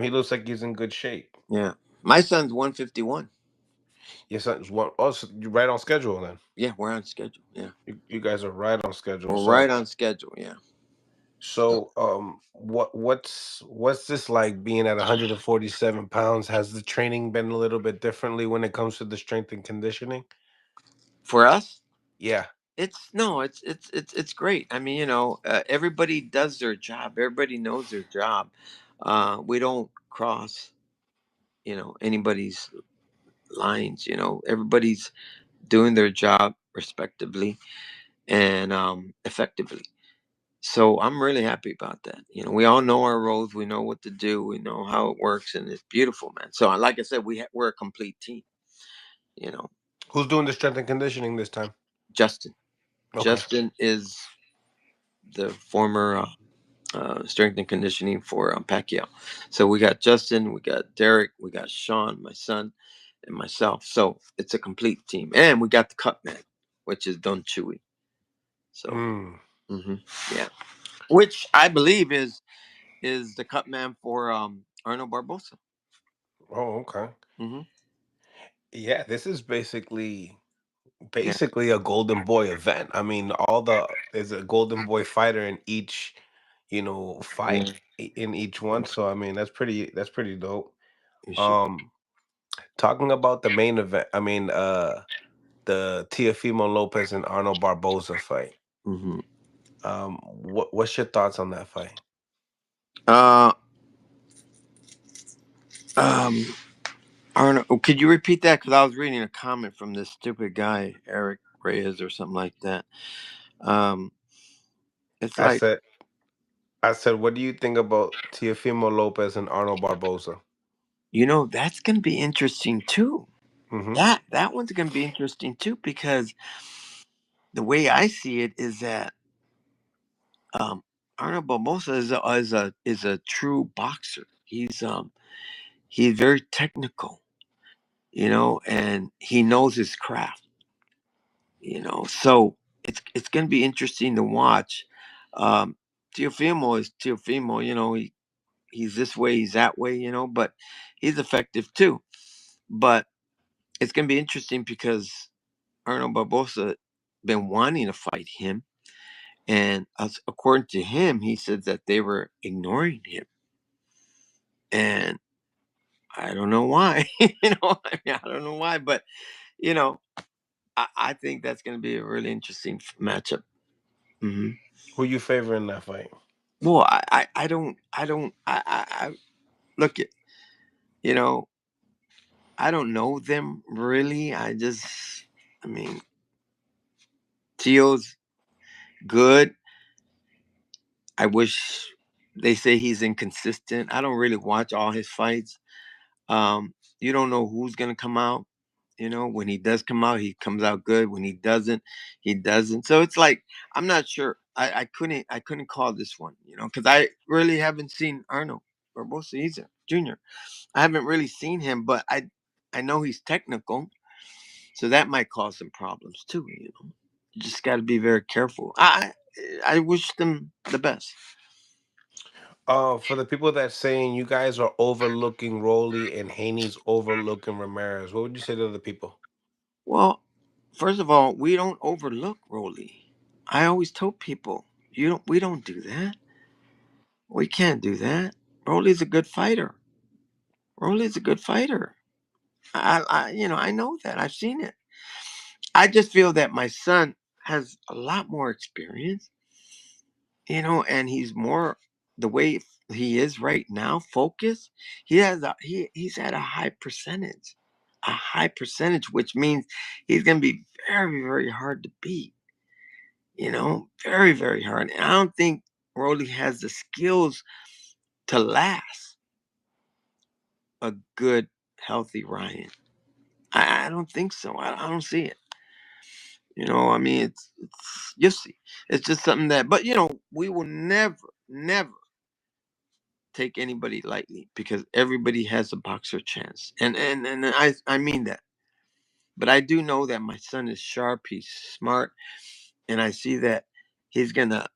He looks like he's in good shape. Yeah. My son's 151. Your son's one. Oh, so you're right on schedule then. Yeah, we're on schedule. Yeah. You guys are right on schedule. We're So right on schedule. Yeah. So, so what's this like being at 147 pounds? Has the training been a little bit differently when it comes to the strength and conditioning? for us, Yeah. it's no, it's great. I mean, everybody does their job. Everybody knows their job. We don't cross, anybody's lines. Everybody's doing their job respectively and effectively. So I'm really happy about that. We all know our roles. We know what to do. We know how it works, and it's beautiful, man. So, like I said, we're a complete team. You know, Who's doing the strength and conditioning this time? Justin. Okay. Justin is the former strength and conditioning for Pacquiao. So we got Justin, we got Derek, we got Sean, my son, and myself. So it's a complete team, and we got the cut man, which is Don Chewy. So, Mm. hmm yeah, which I believe is the cut man for Arnold Barbosa. Oh, okay. hmm Yeah, this is basically Yeah. a golden boy event. I mean, there's a golden boy fighter in each, Yeah. fight in each one. So I mean, that's pretty dope. You should. Um, Talking about the main event, I mean, the Teofimo Lopez and Arnold Barboza fight. hmm What's your thoughts on that fight? Uh, um, Arnold, could you repeat that? Because I was reading a comment from this stupid guy, Eric Reyes, or something like that. Um, it's I like, said, what do you think about Teofimo Lopez and Arnold Barboza? that's going to be interesting too. Mm-hmm. That one's going to be interesting too because the way I see it is that um, Arnold Barbosa is a true boxer. He's very technical, and he knows his craft. So it's going to be interesting to watch. Um, Teofimo is Teofimo. He's this way, he's that way. But he's effective too. But it's going to be interesting because Arnold Barbosa been wanting to fight him, and according to him, he said that they were ignoring him, and I don't know why. I don't know why, but you know, I think that's going to be a really interesting matchup. hmm Who you favor in that fight? Well, I look at you know, I don't know them really. I mean, Teo's good. I wish they say he's inconsistent. I don't really watch all his fights. You don't know who's gonna come out. When he does come out, he comes out good. When he doesn't, he doesn't. So it's like I'm not sure. I couldn't call this one. Because I really haven't seen Arnold Barbosa either, Junior. I haven't really seen him, but I know he's technical, so that might cause some problems too. You just got to be very careful. I wish them the best. For the people that saying you guys are overlooking Rollie and Haney's overlooking Ramirez, what would you say to the people? Well, first of all, we don't overlook Rollie. I always tell people, we don't do that. We can't do that. Rollie's a good fighter. Rollie's a good fighter. I know that. I've seen it. I just feel that my son has a lot more experience, and he's more the way he is right now, focused. He's at a high percentage, which means he's going to be very, very hard to beat. Very, very hard. And I don't think Rolly has the skills to last a good, healthy Ryan. I don't think so. I don't see it. I mean, it's you see, it's just something that. But we will never, never take anybody lightly because everybody has a boxer chance, and I mean that. But I do know that my son is sharp. He's smart, and I see that he's gonna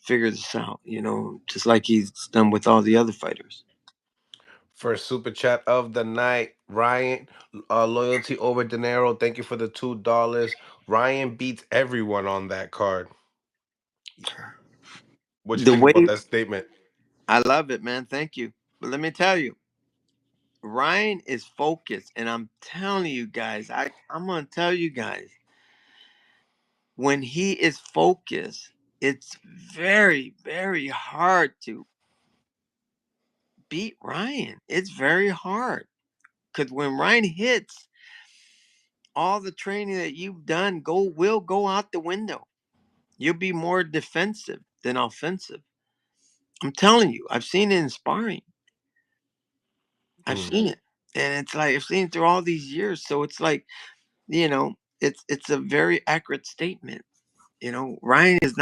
figure this out. Just like he's done with all the other fighters. First super chat of the night, Ryan. Loyalty over dinero. Thank you for the $2. Ryan beats everyone on that card. What you The think about way that statement? I love it, man. Thank you. But let me tell you, Ryan is focused, and I'm telling you guys, I'm gonna tell you guys, when he is focused, it's very, very hard to beat Ryan. It's very hard because when Ryan hits, all the training that you've done will go out the window. You'll be more defensive than offensive. I'm telling you, I've seen it in sparring. I've Mm. seen it, and it's like I've seen it through all these years. So it's like, it's a very accurate statement. Ryan is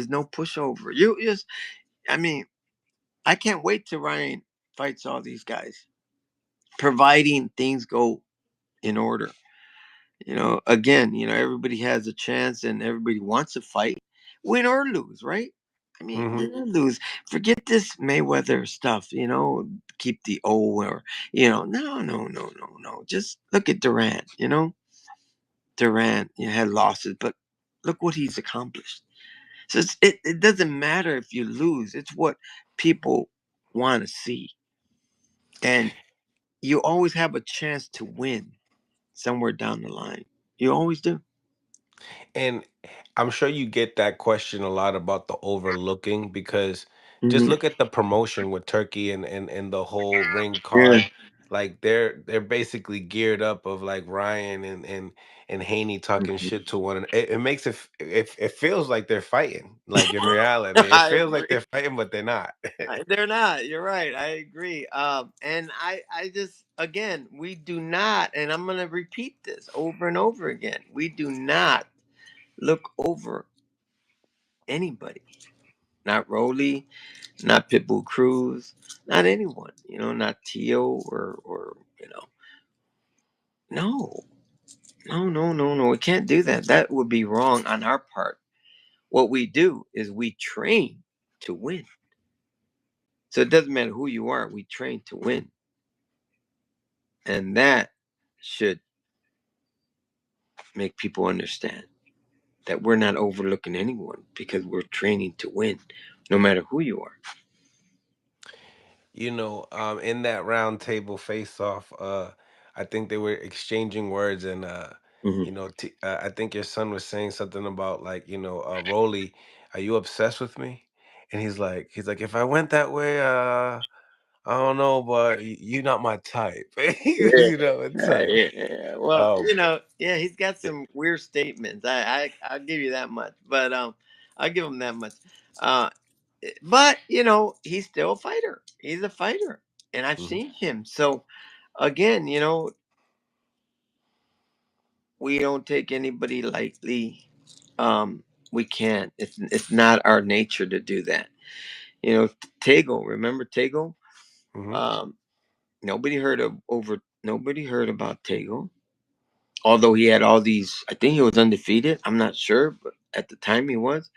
no pushover. You just, I mean, I can't wait till Ryan fights all these guys, providing things go in order. Again, everybody has a chance and everybody wants to fight, win or lose, right? I mean, Hmm. win or lose. Forget this Mayweather stuff, keep the O or, no, no, no, no, no. Just look at Durant, Durant had losses, but look what he's accomplished. So it doesn't matter if you lose, it's what people want to see. And you always have a chance to win somewhere down the line. You always do. And I'm sure you get that question a lot about the overlooking because just Hmm. look at the promotion with Turkey and the whole ring Yeah. card. Like they're basically geared up of like Ryan and Haney talking shit to one another. It makes it feels like they're fighting. Like in reality, it I feels like agree. they're fighting, but they're not. They're not. You're right. I agree. And I just, again, we do not, and I'm going to repeat this over and over again. We do not look over anybody. Not Rollie, not Pitbull Cruz, not anyone. Not Tio or no, no, no, no, no. We can't do that. That would be wrong on our part. What we do is we train to win. So it doesn't matter who you are. We train to win. And that should make people understand that we're not overlooking anyone because we're training to win, no matter who you are. In that round table face off, I think they were exchanging words, and Hmm. I think your son was saying something about like, Rolly, are you obsessed with me? And he's like, if I went that way, I don't know, but you're not my type. Yeah, And so, yeah, yeah. Well, um, yeah, he's got eh, some weird statements. I'll give you that much. But I'll give him that much. Uh, but he's still a fighter. He's a fighter, and I've mhm. seen him. So again, we don't take anybody lightly. We can't. It's not our nature to do that. Tego. Remember Tego? Mhm. Um, Nobody heard about Tego. Although he had all these, I think he was undefeated. I'm not sure, but at the time he was.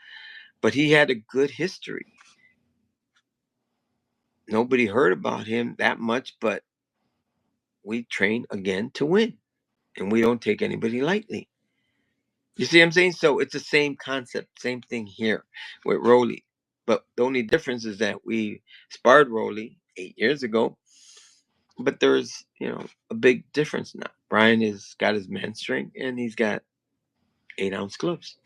But he had a good history. Nobody heard about him that much, but we train again to win, and we don't take anybody lightly. You see what I'm saying? So it's the same concept, same thing here with Rollie. But the only difference is that we sparred Rollie 8 years ago, but there's a big difference now. Brian has got his man strength and he's got 8-ounce gloves.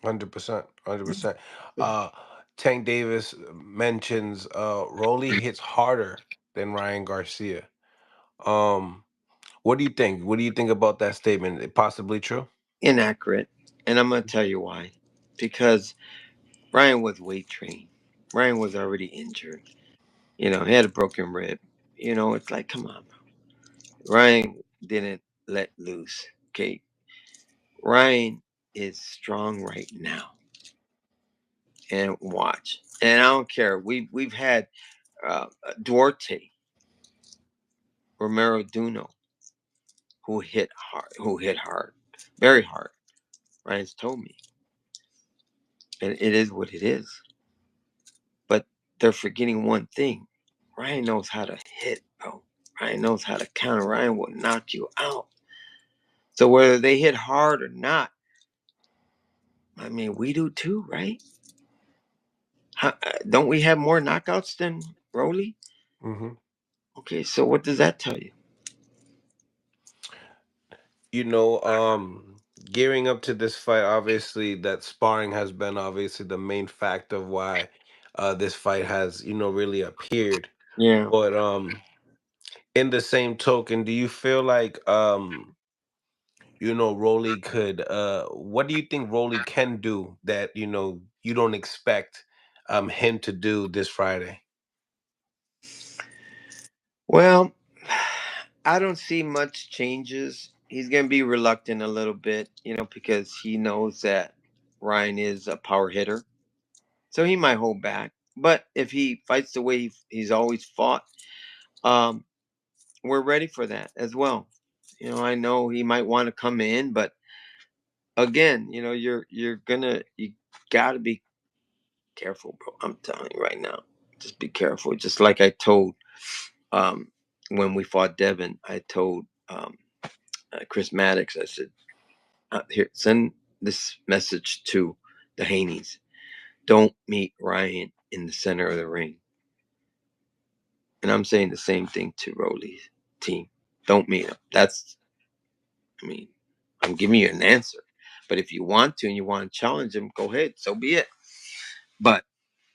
100%, 100%. Uh, Tank Davis mentions Rolly hits harder than Ryan Garcia. Um, what do you think? What do you think about that statement? It possibly true? Inaccurate, and I'm gonna tell you why. Because Brian was weight trained. Brian was already injured. He had a broken rib. It's like, come on, bro. Ryan didn't let loose. Okay, Ryan is strong right now, and watch. And I don't care. We've had Duarte, Romero, Duno, who hit hard, very hard. Ryan's told me, and it is what it is. But they're forgetting one thing. Ryan knows how to hit, bro. Ryan knows how to counter. Ryan will knock you out. So whether they hit hard or not, I mean, we do too, right? Don't we have more knockouts than Rollie? Hmm. Okay, so what does that tell you? You know, gearing up to this fight, obviously that sparring has been obviously the main fact of why this fight has, really appeared. Yeah. But in the same token, do you feel like Rolly could what do you think Rolly can do that, you don't expect him to do this Friday? Well, I don't see much changes. He's going to be reluctant a little bit, because he knows that Ryan is a power hitter. So he might hold back. But if he fights the way he's always fought, um, we're ready for that as well. I know he might want to come in, but again, you got to be careful, bro. I'm telling you right now. Just be careful. Just like I told um, when we fought Devin, I told Chris Maddox, I said, here, send this message to the Haneys. Don't meet Ryan in the center of the ring. And I'm saying the same thing to Rollie's team. Don't meet him. I mean, I'm giving you an answer. But if you want to and you want to challenge him, go ahead. So be it. But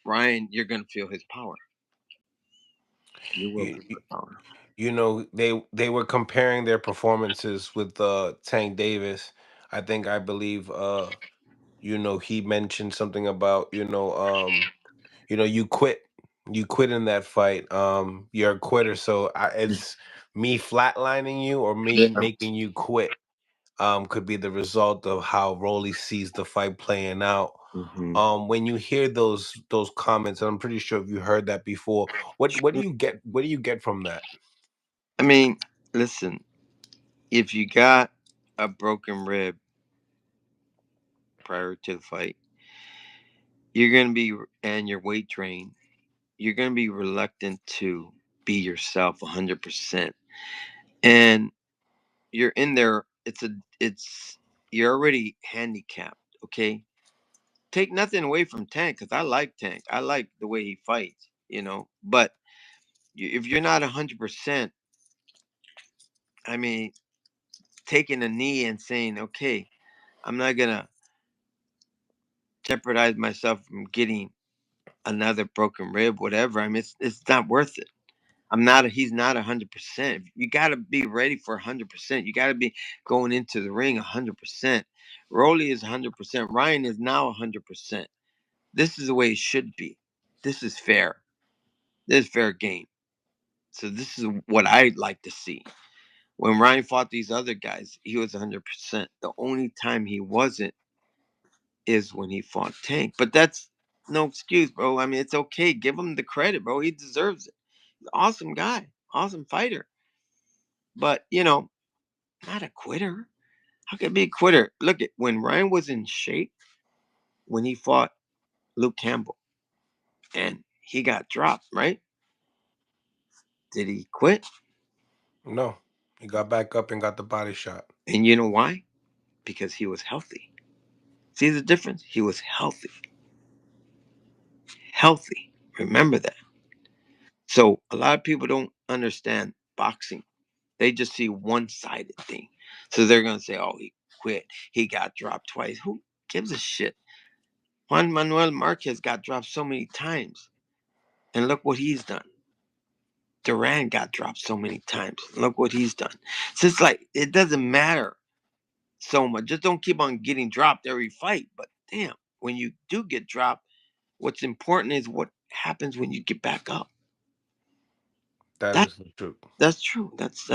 Ryan, you're going to feel his power. You will You, feel you, the power. they were comparing their performances with Tank Davis. I believe he mentioned something about, you quit in that fight. You're a quitter, so it's me flatlining you or me Yeah. making you quit. Could be the result of how Rolly sees the fight playing out. Hmm. When you hear those comments, and I'm pretty sure if you heard that before, what do you get from that? I mean, listen, if you got a broken rib prior to the fight, you're going to be, and your weight trained, you're going to be reluctant to be yourself 100%. And you're in there, you're already handicapped, okay? Take nothing away from Tank, because I like Tank. I like the way he fights, But if you're not 100%, I mean, taking a knee and saying, okay, I'm not going to jeopardize myself from getting another broken rib, whatever. I mean, it's not worth it. He's not 100%. You got to be ready for 100%. You got to be going into the ring 100%. Rolly is 100%. Ryan is now 100%. This is the way it should be. This is fair. This is fair game. So this is what I'd like to see. When Ryan fought these other guys, he was 100%. The only time he wasn't is when he fought Tank. But that's no excuse, bro. I mean, it's okay. Give him the credit, bro. He deserves it. He's an awesome guy, awesome fighter. But, not a quitter. How can it be a quitter? Look at when Ryan was in shape when he fought Luke Campbell and he got dropped, right? Did he quit? No, he got back up and got the body shot. And you know why? Because he was healthy. See the difference? He was healthy. Healthy. Remember that. So a lot of people don't understand boxing. They just see one sided thing. So they're going to say, oh, he quit. He got dropped twice. Who gives a shit? Juan Manuel Marquez got dropped so many times. And look what he's done. Duran got dropped so many times. Look what he's done. So it's like, it doesn't matter so much. Just don't keep on getting dropped every fight. But damn, when you do get dropped, what's important is what happens when you get back up. That That is the truth. that's true. That's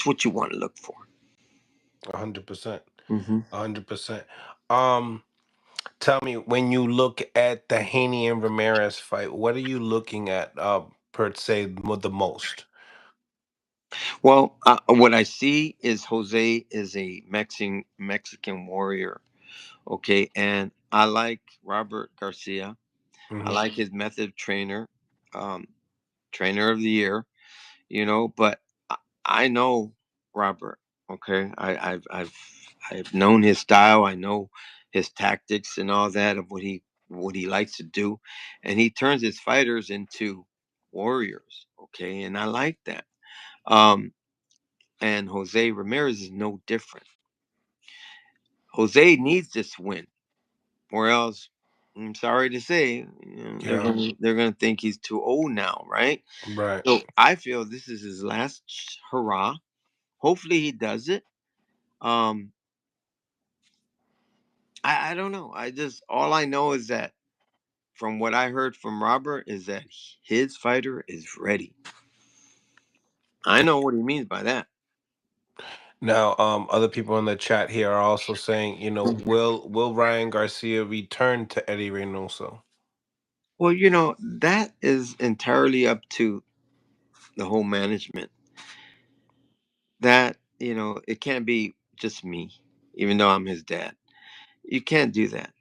what you want to look for. 100%. Hmm. 100%. Um, Tell me, when you look at the Haney and Ramirez fight, what are you looking at per se the most? Well, what I see is Jose is a Mexican warrior. Okay, and I like Robert Garcia. I Hmm. like his method of trainer. Um, trainer of the year, but I, I know Robert. Okay, I've known his style. I know his tactics and all that of what he likes to do, and he turns his fighters into warriors. Okay, and I like that. Um, and Jose Ramirez is no different. Jose needs this win, or else, I'm sorry to say, they're Yeah. gonna think he's too old now, right? Right. So I feel this is his last hurrah. Hopefully he does it. Um, I don't know. I just all I know is that from what I heard from Robert is that his fighter is ready. I know what he means by that. Now, other people in the chat here are also saying, will Ryan Garcia return to Eddie Reynoso? Well, that is entirely up to the whole management. That it can't be just me, even though I'm his dad. You can't do that.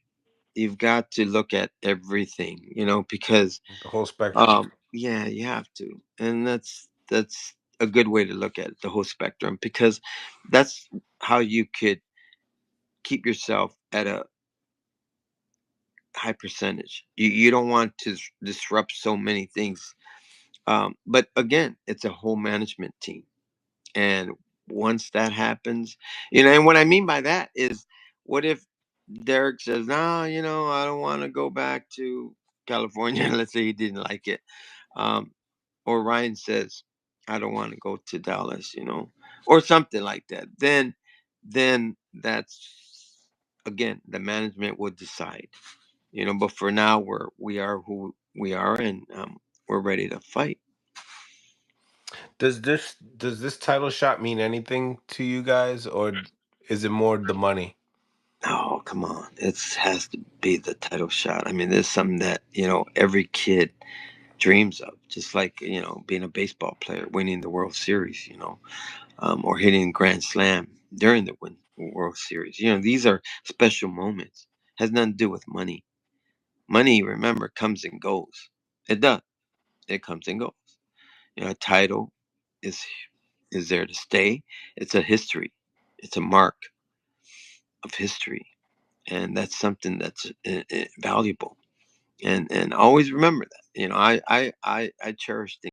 You've got to look at everything, because The whole spectrum. yeah, you have to. And that's a good way to look at it, the whole spectrum, because that's how you could keep yourself at a high percentage. You don't want to disrupt so many things. But again, it's a whole management team. And once that happens, and what I mean by that is, what if Derek says, "No, I don't want to go back to California." Let's say he didn't like it, um, or Ryan says, "I don't want to go to Dallas," or something like that. Then that's again the management would decide. But for now, we are who we are, and we're ready to fight. Does this title shot mean anything to you guys, or is it more the money? Oh, come on. It has to be the title shot. I mean, there's something that, every kid dreams of, just like, being a baseball player, winning the World Series, or hitting Grand Slam during the World Series. These are special moments. Has nothing to do with money. Money, remember, comes and goes. It does. It comes and goes. A title is is there to stay. It's a history. It's a mark of history, and that's something that's valuable. And always remember that. I cherish things